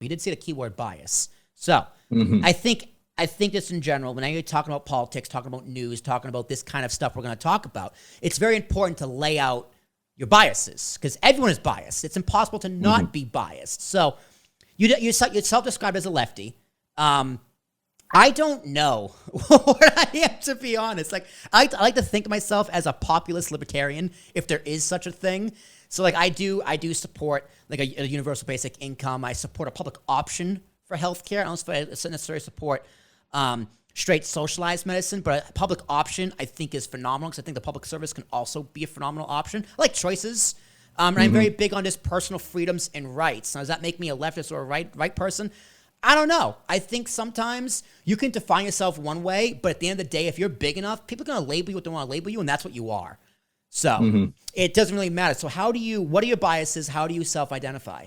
You did say the keyword bias. So I think this in general, when you're talking about politics, talking about news, talking about this kind of stuff we're going to talk about, it's very important to lay out your biases because everyone is biased. It's impossible to not be biased. So you're self-described as a lefty. I don't know what I am, to be honest. Like, I like to think of myself as a populist libertarian, if there is such a thing. So, like, I do support, like, a universal basic income. I support a public option for healthcare. I don't necessarily support straight socialized medicine, but a public option, I think, is phenomenal because I think the public service can also be a phenomenal option. I like choices. And I'm very big on just personal freedoms and rights. Now, does that make me a leftist or a right person? I don't know. I think sometimes you can define yourself one way, but at the end of the day, if you're big enough, people are going to label you what they want to label you, and that's what you are. So it doesn't really matter. So what are your biases? How do you self-identify?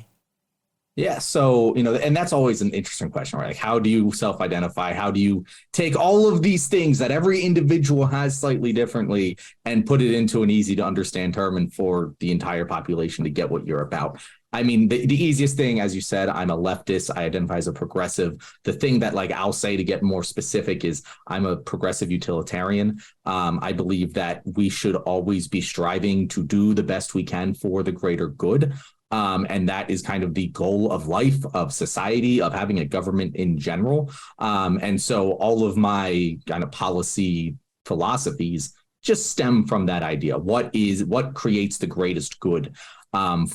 Yeah. So, and that's always an interesting question, right? Like, how do you self-identify? How do you take all of these things that every individual has slightly differently and put it into an easy to understand term and for the entire population to get what you're about? I mean, the easiest thing, as you said, I'm a leftist. I identify as a progressive. The thing that, like, I'll say to get more specific is I'm a progressive utilitarian. I believe that we should always be striving to do the best we can for the greater good. And that is kind of the goal of life, of society, of having a government in general. And so all of my kind of policy philosophies just stem from that idea. What creates the greatest good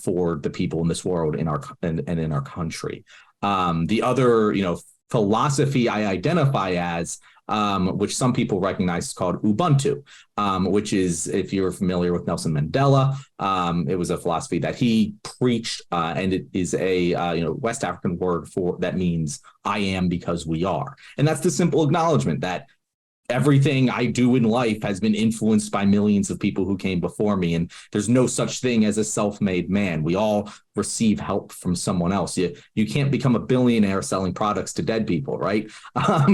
for the people in this world, in our country? The other, philosophy I identify as, which some people recognize, is called Ubuntu, which is, if you're familiar with Nelson Mandela, it was a philosophy that he preached, and it is a West African word that means I am because we are. And that's the simple acknowledgement that everything I do in life has been influenced by millions of people who came before me. And there's no such thing as a self-made man. We all receive help from someone else. You can't become a billionaire selling products to dead people, right?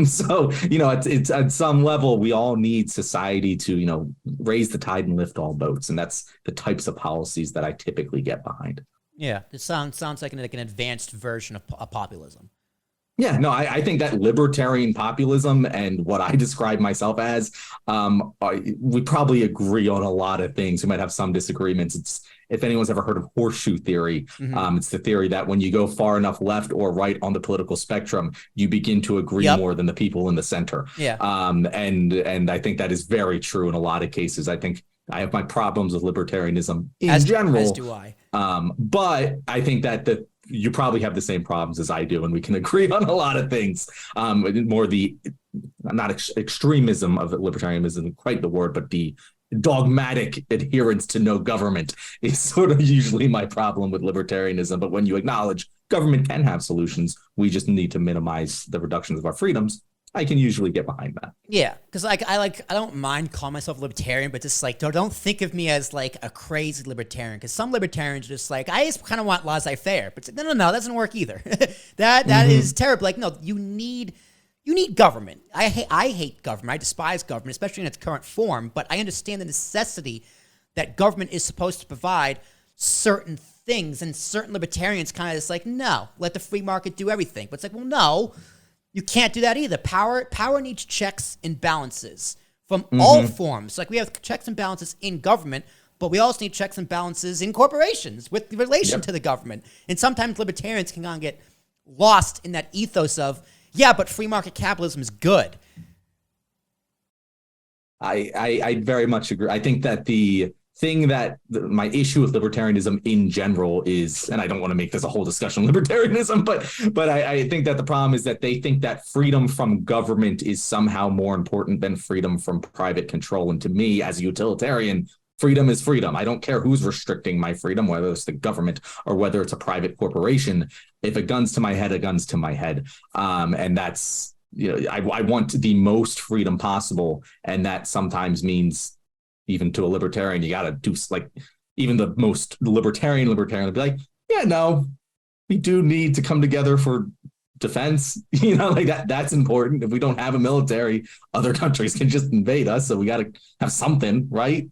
So, it's at some level, we all need society to, raise the tide and lift all boats. And that's the types of policies that I typically get behind. Yeah, it sounds like an advanced version of populism. Yeah, no, I think that libertarian populism and what I describe myself as, we probably agree on a lot of things. We might have some disagreements. It's, if anyone's ever heard of horseshoe theory, it's the theory that when you go far enough left or right on the political spectrum, you begin to agree more than the people in the center. Yeah. And I think that is very true in a lot of cases. I think I have my problems with libertarianism in general. As do I. But I think that you probably have the same problems as I do, and we can agree on a lot of things. More the, not extremism of libertarianism isn't quite the word, but the dogmatic adherence to no government is sort of usually my problem with libertarianism. But when you acknowledge government can have solutions, we just need to minimize the reductions of our freedoms, I can usually get behind that. Yeah, because I don't mind calling myself libertarian, but just don't think of me as like a crazy libertarian. Because some libertarians are just like, I just kind of want laissez-faire, but no, that doesn't work either. that is terrible. Like, no, you need government. I hate government. I despise government, especially in its current form. But I understand the necessity that government is supposed to provide certain things, and certain libertarians kind of just like, no, let the free market do everything. But it's like, well, no. You can't do that either. Power needs checks and balances from all forms. Like, we have checks and balances in government, but we also need checks and balances in corporations with relation to the government. And sometimes libertarians can kind of get lost in that ethos of, but free market capitalism is good. I very much agree. I think that the thing that my issue with libertarianism in general is, and I don't want to make this a whole discussion on libertarianism, but I think that the problem is that they think that freedom from government is somehow more important than freedom from private control. And to me, as a utilitarian, freedom is freedom. I don't care who's restricting my freedom, whether it's the government or whether it's a private corporation. If a gun's to my head, a gun's to my head. And that's, I want the most freedom possible. And that sometimes means, even to a libertarian, you got to do, like, even the most libertarian will be like, we do need to come together for defense. Like that's important. If we don't have a military, other countries can just invade us. So we got to have something, right?